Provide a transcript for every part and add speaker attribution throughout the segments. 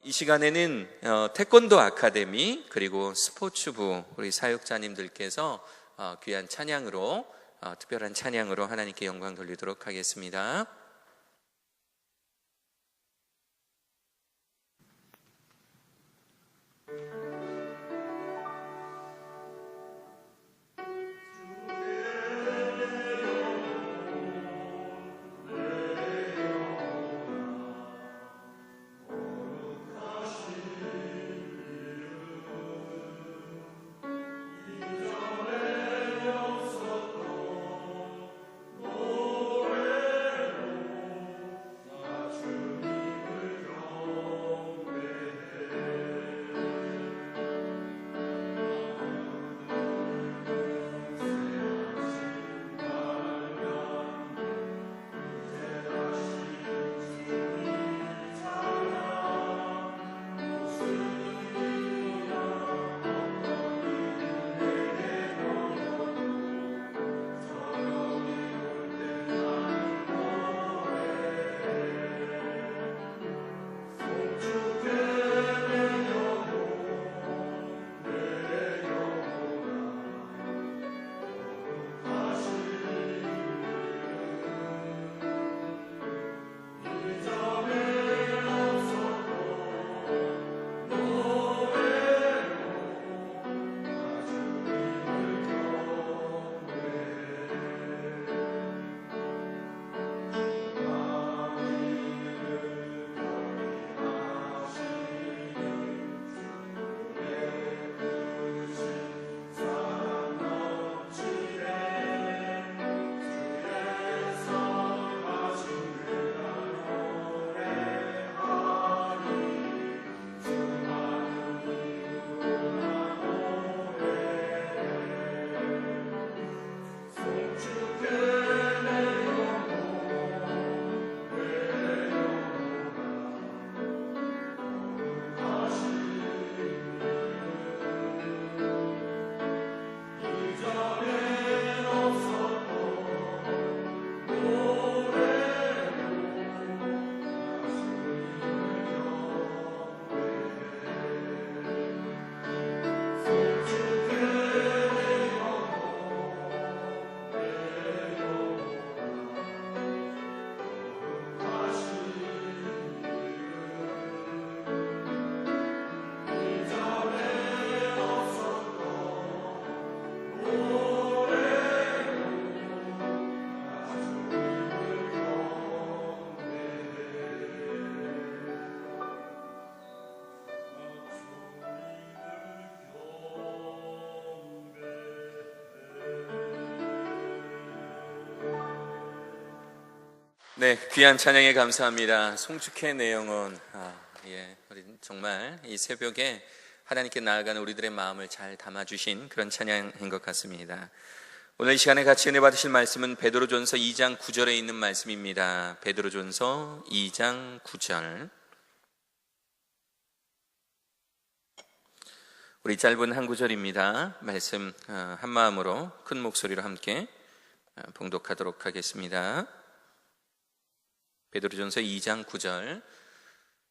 Speaker 1: 이 시간에는 태권도 아카데미 그리고 스포츠부 우리 사역자님들께서 귀한 찬양으로 특별한 찬양으로 하나님께 영광 돌리도록 하겠습니다. 네, 귀한 찬양에 감사합니다. 송축해 내 영혼. 우리 정말 이 새벽에 하나님께 나아가는 우리들의 마음을 잘 담아주신 그런 찬양인 것 같습니다. 오늘 이 시간에 같이 은혜 받으실 말씀은 베드로전서 2장 9절에 있는 말씀입니다. 베드로전서 2장 9절. 우리 짧은 한 구절입니다. 말씀 한 마음으로 큰 목소리로 함께 봉독하도록 하겠습니다. 베드로전서 2장 9절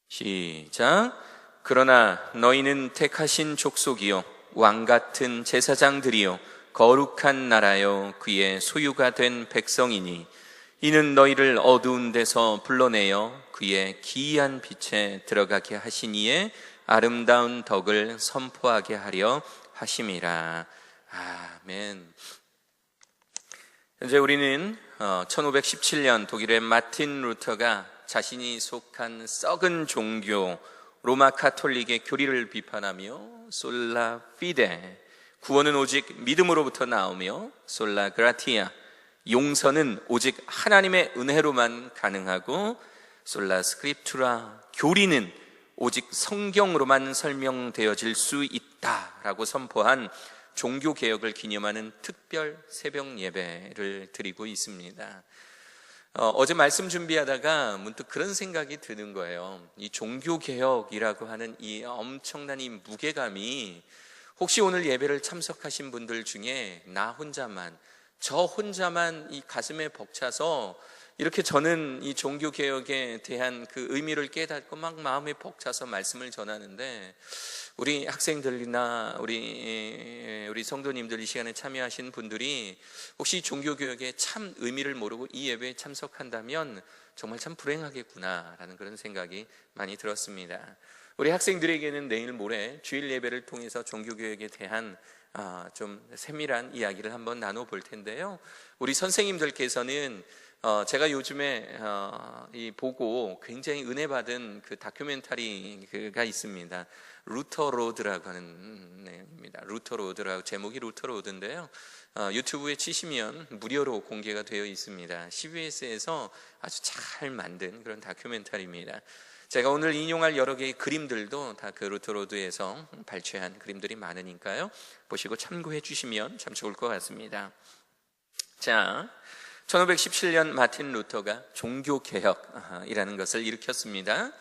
Speaker 1: 시작. 그러나 너희는 택하신 족속이요 왕같은 제사장들이요 거룩한 나라요 그의 소유가 된 백성이니 이는 너희를 어두운 데서 불러내어 그의 기이한 빛에 들어가게 하시니에 아름다운 덕을 선포하게 하려 하심이라. 아멘. 현재 우리는 1517년 독일의 마틴 루터가 자신이 속한 썩은 종교 로마 카톨릭의 교리를 비판하며 솔라 피데, 구원은 오직 믿음으로부터 나오며 솔라 그라티아, 용서는 오직 하나님의 은혜로만 가능하고 솔라 스크립투라, 교리는 오직 성경으로만 설명되어질 수 있다라고 선포한 종교개혁을 기념하는 특별 새벽 예배를 드리고 있습니다. 어제 말씀 준비하다가 문득 그런 생각이 드는 거예요. 이 종교개혁이라고 하는 이 엄청난 이 무게감이 혹시 오늘 예배를 참석하신 분들 중에 나 혼자만, 저 혼자만 이 가슴에 벅차서 이렇게 저는 이 종교개혁에 대한 그 의미를 깨닫고 막 마음에 벅차서 말씀을 전하는데, 우리 학생들이나 우리 성도님들, 이 시간에 참여하신 분들이 혹시 종교개혁의 참 의미를 모르고 이 예배에 참석한다면 정말 참 불행하겠구나라는 그런 생각이 많이 들었습니다. 우리 학생들에게는 내일 모레 주일 예배를 통해서 종교개혁에 대한 좀 세밀한 이야기를 한번 나눠볼 텐데요. 우리 선생님들께서는 제가 요즘에 보고 굉장히 은혜 받은 그 다큐멘터리가 있습니다. 루터 로드라고 하는 내용입니다. 루터 로드라고, 제목이 루터 로드인데요. 유튜브에 치시면 무료로 공개가 되어 있습니다. CBS에서 아주 잘 만든 그런 다큐멘터리입니다. 제가 오늘 인용할 여러 개의 그림들도 다 그 루터 로드에서 발췌한 그림들이 많으니까요. 보시고 참고해 주시면 참 좋을 것 같습니다. 자, 1517년 마틴 루터가 종교개혁이라는 것을 일으켰습니다.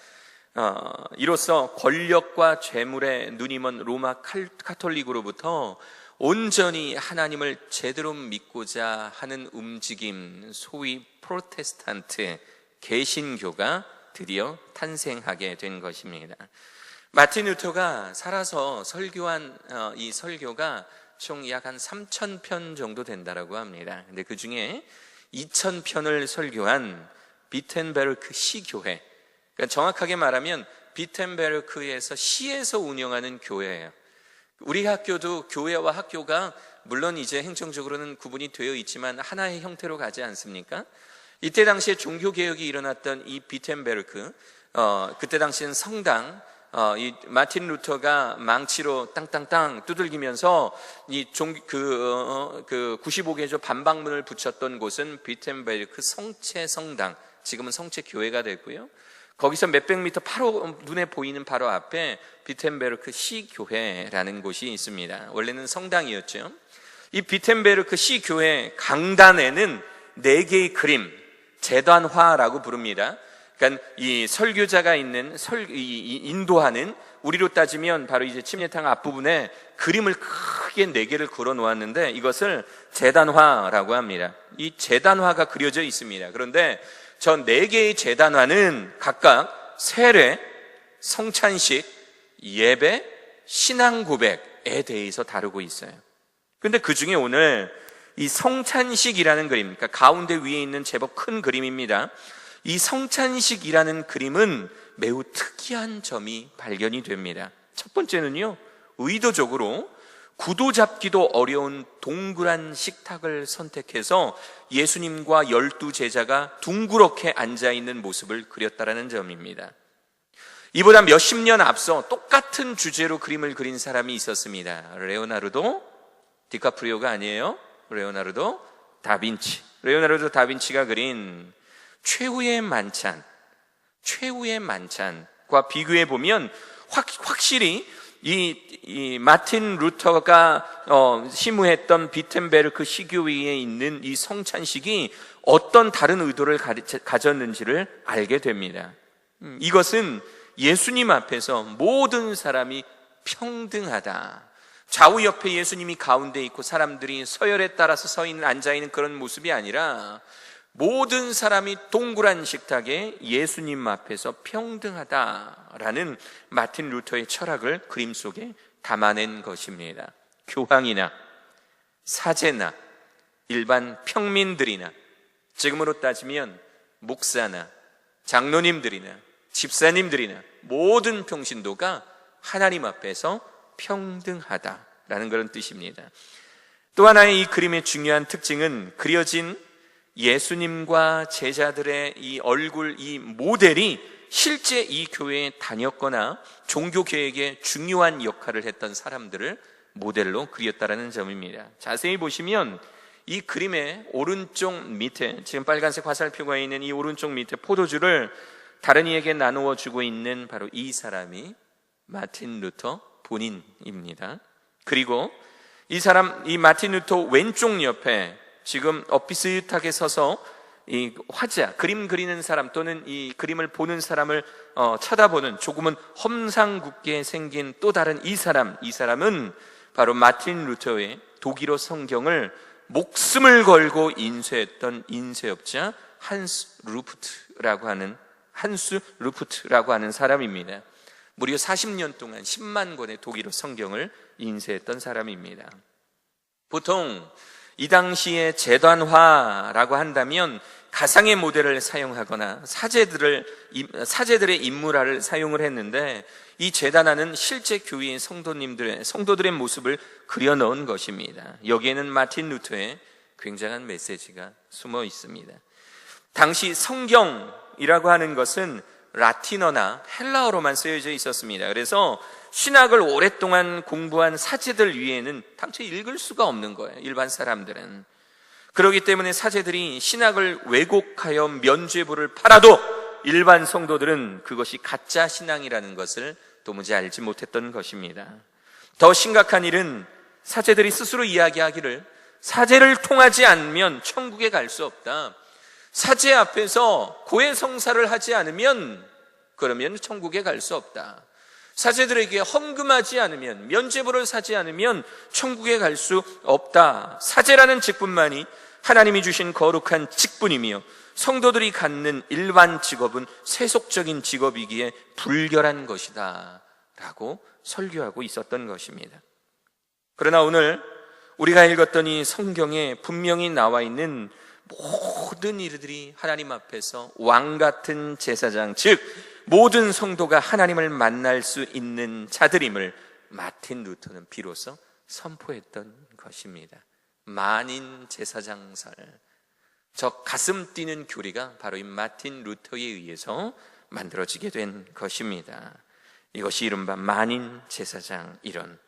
Speaker 1: 이로써 권력과 재물에 눈이 먼 로마 카톨릭으로부터 온전히 하나님을 제대로 믿고자 하는 움직임, 소위 프로테스탄트 개신교가 드디어 탄생하게 된 것입니다. 마틴 루터가 살아서 설교한 이 설교가 총 약 한 3,000편 정도 된다라고 합니다. 근데 그 중에 2,000편을 설교한 비텐베르크 시교회, 그러니까 정확하게 말하면 비텐베르크에서 시에서 운영하는 교회예요. 우리 학교도 교회와 학교가 물론 이제 행정적으로는 구분이 되어 있지만 하나의 형태로 가지 않습니까? 이때 당시에 종교개혁이 일어났던 이 비텐베르크, 그때 당시엔 성당, 이 마틴 루터가 망치로 땅땅땅 두들기면서 이 95개조 반박문을 붙였던 곳은 비텐베르크 성체 성당, 지금은 성체 교회가 됐고요. 거기서 몇백 미터 바로 눈에 보이는 바로 앞에 비텐베르크 시교회라는 곳이 있습니다. 원래는 성당이었죠. 이 비텐베르크 시교회 강단에는 4개의 그림, 제단화라고 부릅니다. 그러니까 이 설교자가 있는 인도하는, 우리로 따지면 바로 이제 침례탕 앞부분에 그림을 크게 4개를 그려 놓았는데 이것을 제단화라고 합니다. 이 제단화가 그려져 있습니다. 그런데 저 4개의 제단화는 각각 세례, 성찬식, 예배, 신앙 고백에 대해서 다루고 있어요. 그런데 그 중에 오늘 이 성찬식이라는 그림, 그러니까 가운데 위에 있는 제법 큰 그림입니다. 이 성찬식이라는 그림은 매우 특이한 점이 발견이 됩니다. 첫 번째는요, 의도적으로 구도 잡기도 어려운 동그란 식탁을 선택해서 예수님과 12제자가 둥그렇게 앉아있는 모습을 그렸다라는 점입니다. 이보다 몇십 년 앞서 똑같은 주제로 그림을 그린 사람이 있었습니다. 레오나르도 디카프리오가 아니에요. 레오나르도 다빈치. 레오나르도 다빈치가 그린 최후의 만찬과 비교해 보면 확실히 이 마틴 루터가 심우했던 비텐베르크 시교회에 있는 이 성찬식이 어떤 다른 의도를 가졌는지를 알게 됩니다. 이것은 예수님 앞에서 모든 사람이 평등하다. 좌우 옆에 예수님이 가운데 있고 사람들이 서열에 따라서 앉아있는 그런 모습이 아니라 모든 사람이 동그란 식탁에 예수님 앞에서 평등하다라는 마틴 루터의 철학을 그림 속에 담아낸 것입니다. 교황이나 사제나 일반 평민들이나, 지금으로 따지면 목사나 장로님들이나 집사님들이나 모든 평신도가 하나님 앞에서 평등하다라는 그런 뜻입니다. 또 하나의 이 그림의 중요한 특징은 그려진 예수님과 제자들의 이 얼굴, 이 모델이 실제 이 교회에 다녔거나 종교개혁에 중요한 역할을 했던 사람들을 모델로 그렸다라는 점입니다. 자세히 보시면 이 그림의 오른쪽 밑에, 지금 빨간색 화살표가 있는 이 오른쪽 밑에 포도주를 다른 이에게 나누어 주고 있는 바로 이 사람이 마틴 루터 본인입니다. 그리고 이 마틴 루터 왼쪽 옆에 지금 비슷하게 서서 이 화자, 그림 그리는 사람 또는 이 그림을 보는 사람을 쳐다보는 조금은 험상궂게 생긴 또 다른 이 사람은 바로 마틴 루터의 독일어 성경을 목숨을 걸고 인쇄했던 인쇄업자 한스 루프트라고 하는 사람입니다. 무려 40년 동안 10만 권의 독일어 성경을 인쇄했던 사람입니다. 보통 이 당시에 제단화라고 한다면 가상의 모델을 사용하거나 사제들의 인물화를 사용을 했는데, 이 제단화는 실제 교회의 성도들의 모습을 그려넣은 것입니다. 여기에는 마틴 루터의 굉장한 메시지가 숨어 있습니다. 당시 성경이라고 하는 것은 라틴어나 헬라어로만 쓰여져 있었습니다. 그래서 신학을 오랫동안 공부한 사제들 위에는 당초에 읽을 수가 없는 거예요, 일반 사람들은. 그렇기 때문에 사제들이 신학을 왜곡하여 면죄부를 팔아도 일반 성도들은 그것이 가짜 신앙이라는 것을 도무지 알지 못했던 것입니다. 더 심각한 일은 사제들이 스스로 이야기하기를 사제를 통하지 않으면 천국에 갈 수 없다. 사제 앞에서 고해성사를 하지 않으면 그러면 천국에 갈 수 없다. 사제들에게 헌금하지 않으면, 면죄부를 사지 않으면 천국에 갈 수 없다. 사제라는 직분만이 하나님이 주신 거룩한 직분이며 성도들이 갖는 일반 직업은 세속적인 직업이기에 불결한 것이다 라고 설교하고 있었던 것입니다. 그러나 오늘 우리가 읽었던 이 성경에 분명히 나와 있는 모든 일들이 하나님 앞에서 왕같은 제사장, 즉 모든 성도가 하나님을 만날 수 있는 자들임을 마틴 루터는 비로소 선포했던 것입니다. 만인 제사장설, 저 가슴 뛰는 교리가 바로 이 마틴 루터에 의해서 만들어지게 된 것입니다. 이것이 이른바 만인 제사장 이론.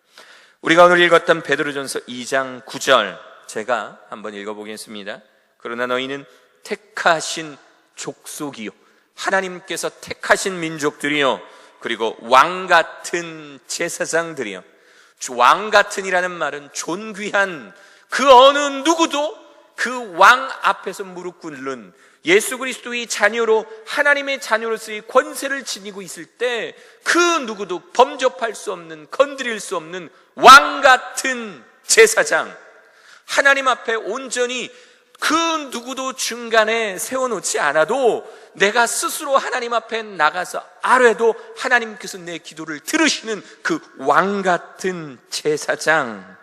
Speaker 1: 우리가 오늘 읽었던 베드로전서 2장 9절 제가 한번 읽어보겠습니다. 그러나 너희는 택하신 족속이요, 하나님께서 택하신 민족들이요, 그리고 왕같은 제사장들이요. 왕같은이라는 말은 존귀한, 그 어느 누구도 그 왕 앞에서 무릎 꿇는 예수 그리스도의 자녀로, 하나님의 자녀로서의 권세를 지니고 있을 때 그 누구도 범접할 수 없는, 건드릴 수 없는 왕같은 제사장, 하나님 앞에 온전히 그 누구도 중간에 세워놓지 않아도 내가 스스로 하나님 앞에 나가서 아뢰도 하나님께서 내 기도를 들으시는 그 왕같은 제사장이라고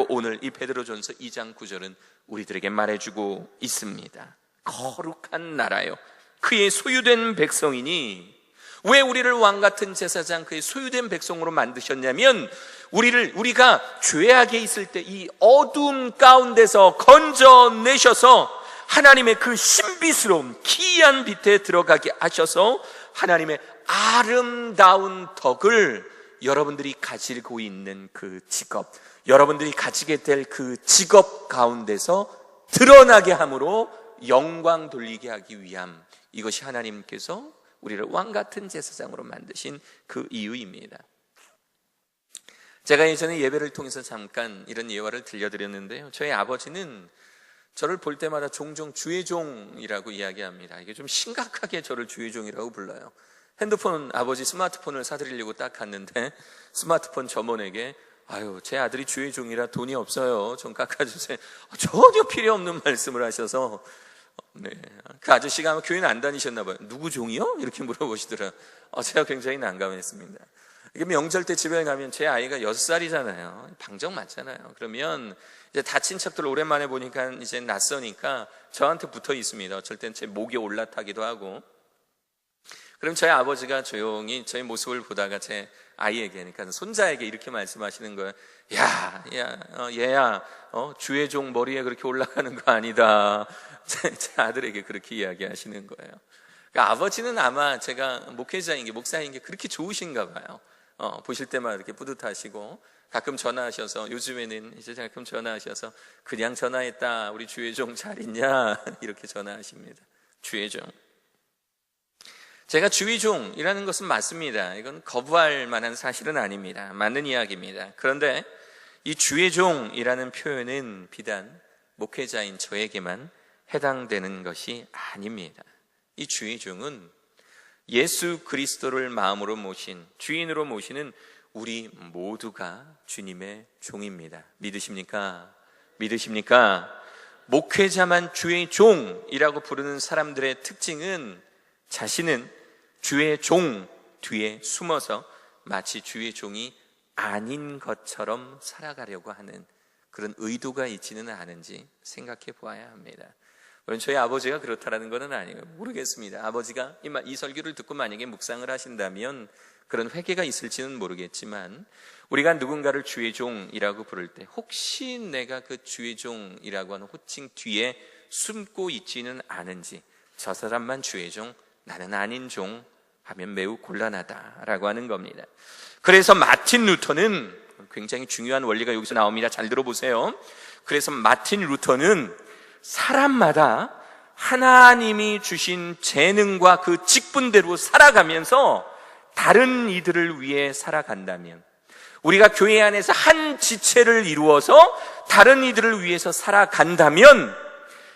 Speaker 1: 오늘 이 베드로전서 2장 9절은 우리들에게 말해주고 있습니다. 거룩한 나라요, 그의 소유된 백성이니. 왜 우리를 왕같은 제사장, 그의 소유된 백성으로 만드셨냐면 우리가 죄악에 있을 때 이 어두움 가운데서 건져내셔서 하나님의 그 신비스러운 기이한 빛에 들어가게 하셔서 하나님의 아름다운 덕을 여러분들이 가지고 있는 그 직업, 여러분들이 가지게 될 그 직업 가운데서 드러나게 함으로 영광 돌리게 하기 위함, 이것이 하나님께서 우리를 왕같은 제사장으로 만드신 그 이유입니다. 제가 예전에 예배를 통해서 잠깐 이런 예화를 들려드렸는데요, 저희 아버지는 저를 볼 때마다 종종 주의 종이라고 이야기합니다. 이게 좀 심각하게 저를 주의 종이라고 불러요. 아버지 스마트폰을 사드리려고 딱 갔는데 스마트폰 점원에게 제 아들이 주의 종이라 돈이 없어요, 좀 깎아주세요. 전혀 필요 없는 말씀을 하셔서 그 아저씨가 아마 교회는 안 다니셨나 봐요. 누구 종이요? 이렇게 물어보시더라고요. 제가 굉장히 난감했습니다. 이게 명절 때 집에 가면 제 아이가 6살이잖아요. 방정 맞잖아요. 그러면 이제 다 친척들 오랜만에 보니까 이제 낯서니까 저한테 붙어 있습니다. 어쩔 땐 제 목에 올라타기도 하고. 그럼 저희 아버지가 조용히 저희 모습을 보다가 제 아이에게, 그러니까 손자에게 이렇게 말씀하시는 거예요. 얘야, 주의 종 머리에 그렇게 올라가는 거 아니다. 제 아들에게 그렇게 이야기하시는 거예요. 그러니까 아버지는 아마 제가 목사인 게 그렇게 좋으신가 봐요. 보실 때마다 이렇게 뿌듯하시고, 가끔 전화하셔서, 요즘에는 이제 가끔 전화하셔서 그냥 전화했다, 우리 주의 종 잘 있냐, 이렇게 전화하십니다. 주의 종. 제가 주의 종이라는 것은 맞습니다. 이건 거부할 만한 사실은 아닙니다. 맞는 이야기입니다. 그런데 이 주의 종이라는 표현은 비단 목회자인 저에게만 해당되는 것이 아닙니다. 이 주의 종은 예수 그리스도를 마음으로 모신, 주인으로 모시는 우리 모두가 주님의 종입니다. 믿으십니까? 믿으십니까? 목회자만 주의 종이라고 부르는 사람들의 특징은 자신은 주의 종 뒤에 숨어서 마치 주의 종이 아닌 것처럼 살아가려고 하는 그런 의도가 있지는 않은지 생각해 보아야 합니다. 물론 저희 아버지가 그렇다라는 것은 아니에요. 모르겠습니다. 아버지가 이 설교를 듣고 만약에 묵상을 하신다면 그런 회개가 있을지는 모르겠지만, 우리가 누군가를 주의 종이라고 부를 때 혹시 내가 그 주의 종이라고 하는 호칭 뒤에 숨고 있지는 않은지, 저 사람만 주의 종, 나는 아닌 종 하면 매우 곤란하다라고 하는 겁니다. 그래서 마틴 루터는 굉장히 중요한 원리가 여기서 나옵니다. 잘 들어보세요. 그래서 마틴 루터는 사람마다 하나님이 주신 재능과 그 직분대로 살아가면서 다른 이들을 위해 살아간다면, 우리가 교회 안에서 한 지체를 이루어서 다른 이들을 위해서 살아간다면,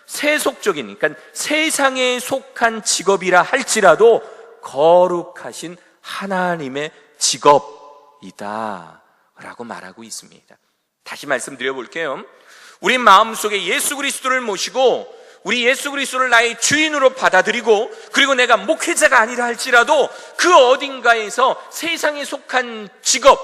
Speaker 1: 세속적인, 그러니까 세상에 속한 직업이라 할지라도 거룩하신 하나님의 직업이다 라고 말하고 있습니다. 다시 말씀드려 볼게요. 우리 마음속에 예수 그리스도를 모시고 우리 예수 그리스도를 나의 주인으로 받아들이고, 그리고 내가 목회자가 아니라 할지라도 그 어딘가에서 세상에 속한 직업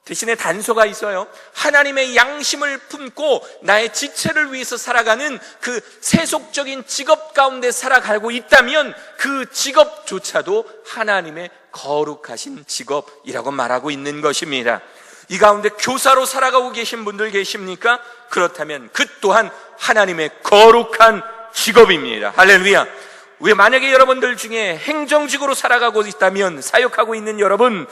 Speaker 1: 대신에 단서가 있어요. 하나님의 양심을 품고 나의 지체를 위해서 살아가는 그 세속적인 직업 가운데 살아가고 있다면 그 직업조차도 하나님의 거룩하신 직업이라고 말하고 있는 것입니다. 이 가운데 교사로 살아가고 계신 분들 계십니까? 그렇다면 그 또한 하나님의 거룩한 직업입니다. 할렐루야. 왜 만약에 여러분들 중에 행정직으로 살아가고 있다면, 사역하고 있는 여러분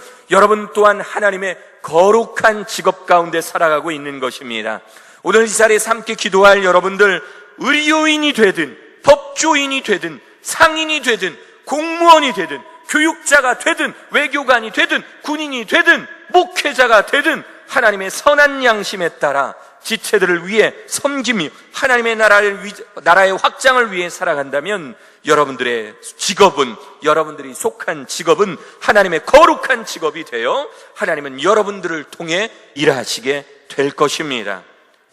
Speaker 1: 또한 하나님의 거룩한 직업 가운데 살아가고 있는 것입니다. 오늘 이 자리에서 함께 기도할 여러분들, 의료인이 되든 법조인이 되든 상인이 되든 공무원이 되든 교육자가 되든 외교관이 되든 군인이 되든 목회자가 되든 하나님의 선한 양심에 따라 지체들을 위해 섬김이 하나님의 나라의 확장을 위해 살아간다면, 여러분들의 직업은, 여러분들이 속한 직업은 하나님의 거룩한 직업이 되어 하나님은 여러분들을 통해 일하시게 될 것입니다.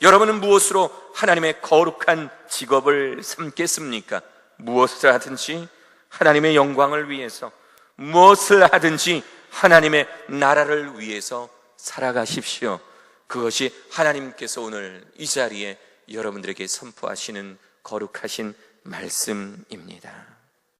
Speaker 1: 여러분은 무엇으로 하나님의 거룩한 직업을 삼겠습니까? 무엇을 하든지 하나님의 영광을 위해서, 무엇을 하든지 하나님의 나라를 위해서 살아가십시오. 그것이 하나님께서 오늘 이 자리에 여러분들에게 선포하시는 거룩하신 말씀입니다.